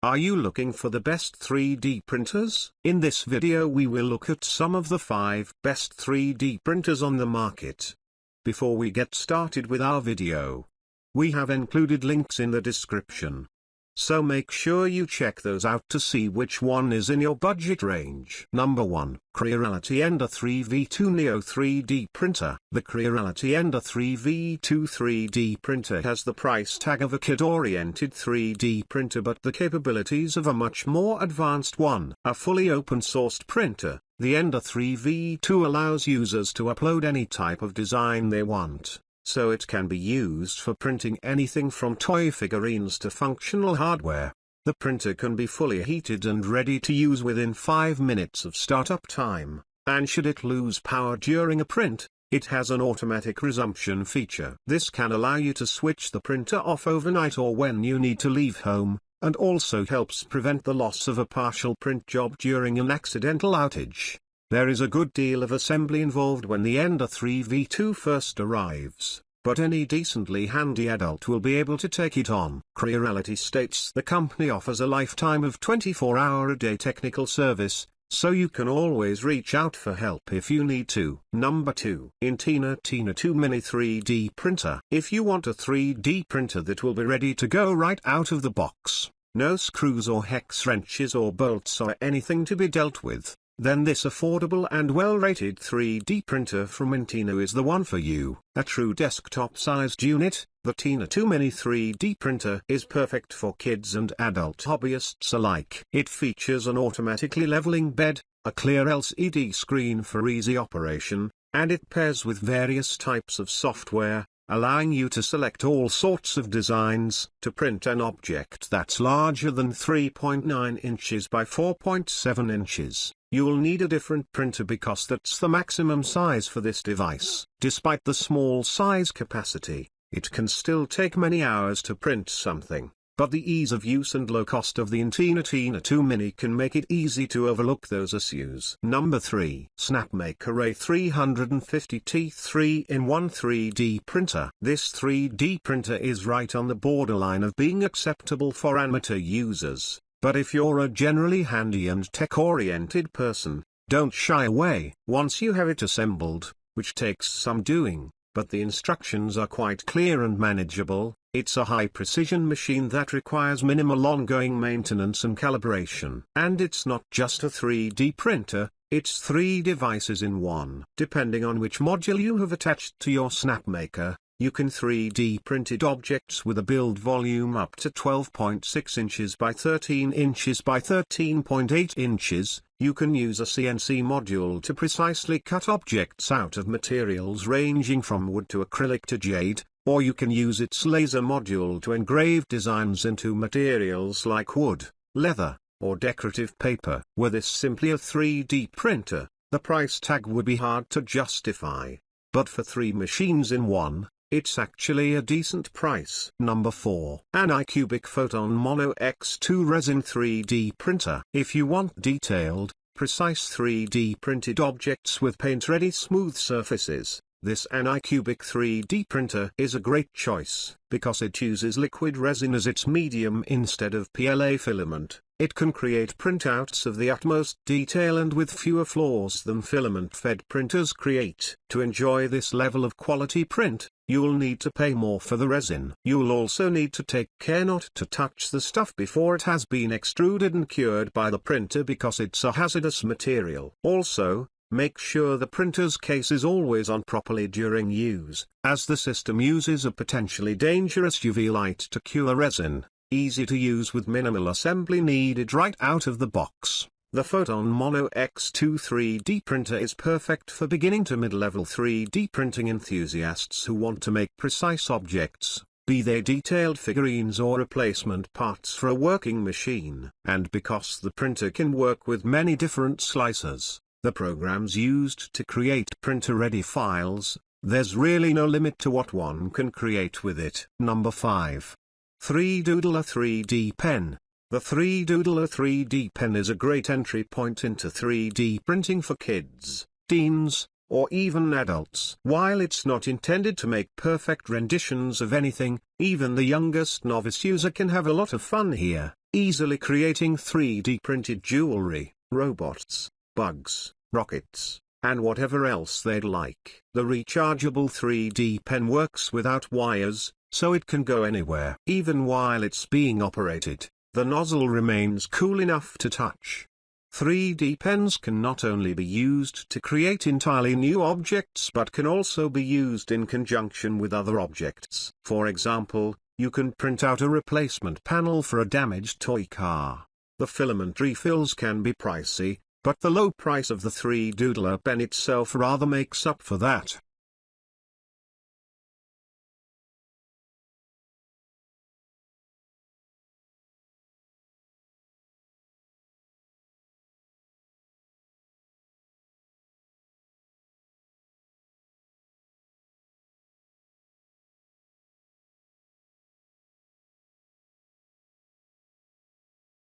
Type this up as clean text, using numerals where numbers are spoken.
Are you looking for the best 3D printers? In this video we will look at some of the 5 best 3D printers on the market. Before we get started with our video, we have included links in the description, so make sure you check those out to see which one is in your budget range. Number 1. Creality Ender 3v2 Neo 3D Printer. The Creality Ender 3v2 3D printer has the price tag of a kid-oriented 3D printer but the capabilities of a much more advanced one. A fully open-sourced printer, the Ender 3v2 allows users to upload any type of design they want, so it can be used for printing anything from toy figurines to functional hardware. The printer can be fully heated and ready to use within 5 minutes of startup time, and should it lose power during a print, it has an automatic resumption feature. This can allow you to switch the printer off overnight or when you need to leave home, and also helps prevent the loss of a partial print job during an accidental outage. There is a good deal of assembly involved when the Ender 3v2 first arrives, but any decently handy adult will be able to take it on. Creality states the company offers a lifetime of 24-hour-a-day technical service, so you can always reach out for help if you need to. Number 2. Tina 2 Mini 3D Printer. If you want a 3D printer that will be ready to go right out of the box, no screws or hex wrenches or bolts or anything to be dealt with, then this affordable and well-rated 3D printer from Tina is the one for you. A true desktop-sized unit, the Tina 2 Mini 3D printer is perfect for kids and adult hobbyists alike. It features an automatically leveling bed, a clear LCD screen for easy operation, and it pairs with various types of software, allowing you to select all sorts of designs. To print an object that's larger than 3.9 inches by 4.7 inches, you'll need a different printer because that's the maximum size for this device. Despite the small size capacity, it can still take many hours to print something, but the ease of use and low cost of the Tina 2 Mini can make it easy to overlook those issues. Number 3. Snapmaker Ray 350T 3-in-1 3D Printer. This 3D printer is right on the borderline of being acceptable for amateur users, but if you're a generally handy and tech-oriented person, don't shy away. Once you have it assembled, which takes some doing, but the instructions are quite clear and manageable, it's a high-precision machine that requires minimal ongoing maintenance and calibration. And it's not just a 3D printer, it's 3 devices in one. Depending on which module you have attached to your Snapmaker, you can 3D printed objects with a build volume up to 12.6 inches by 13 inches by 13.8 inches. You can use a CNC module to precisely cut objects out of materials ranging from wood to acrylic to jade, or you can use its laser module to engrave designs into materials like wood, leather, or decorative paper. Were this simply a 3D printer, the price tag would be hard to justify. But for 3 machines in one, it's actually a decent price. Number 4. Anycubic Photon Mono X2 Resin 3D Printer. If you want detailed, precise 3D printed objects with paint-ready smooth surfaces, this Anycubic 3D printer is a great choice. Because it uses liquid resin as its medium instead of PLA filament, it can create printouts of the utmost detail and with fewer flaws than filament-fed printers create. To enjoy this level of quality print, you'll need to pay more for the resin. You'll also need to take care not to touch the stuff before it has been extruded and cured by the printer because it's a hazardous material. Also, make sure the printer's case is always on properly during use, as the system uses a potentially dangerous UV light to cure resin. Easy to use with minimal assembly needed right out of the box. The Photon Mono X2 3D printer is perfect for beginning to mid-level 3D printing enthusiasts who want to make precise objects, be they detailed figurines or replacement parts for a working machine. And because the printer can work with many different slicers, the programs used to create printer-ready files, there's really no limit to what one can create with it. Number 5. 3Doodler 3D Pen. The 3Doodler 3D Pen is a great entry point into 3D printing for kids, teens, or even adults. While it's not intended to make perfect renditions of anything, even the youngest novice user can have a lot of fun here. easily creating 3D printed jewelry, robots, bugs, rockets, and whatever else they'd like. The rechargeable 3D pen works without wires, so it can go anywhere. Even while it's being operated, the nozzle remains cool enough to touch. 3D pens can not only be used to create entirely new objects but can also be used in conjunction with other objects. For example, you can print out a replacement panel for a damaged toy car. The filament refills can be pricey, but the low price of the 3 Doodler pen itself rather makes up for that.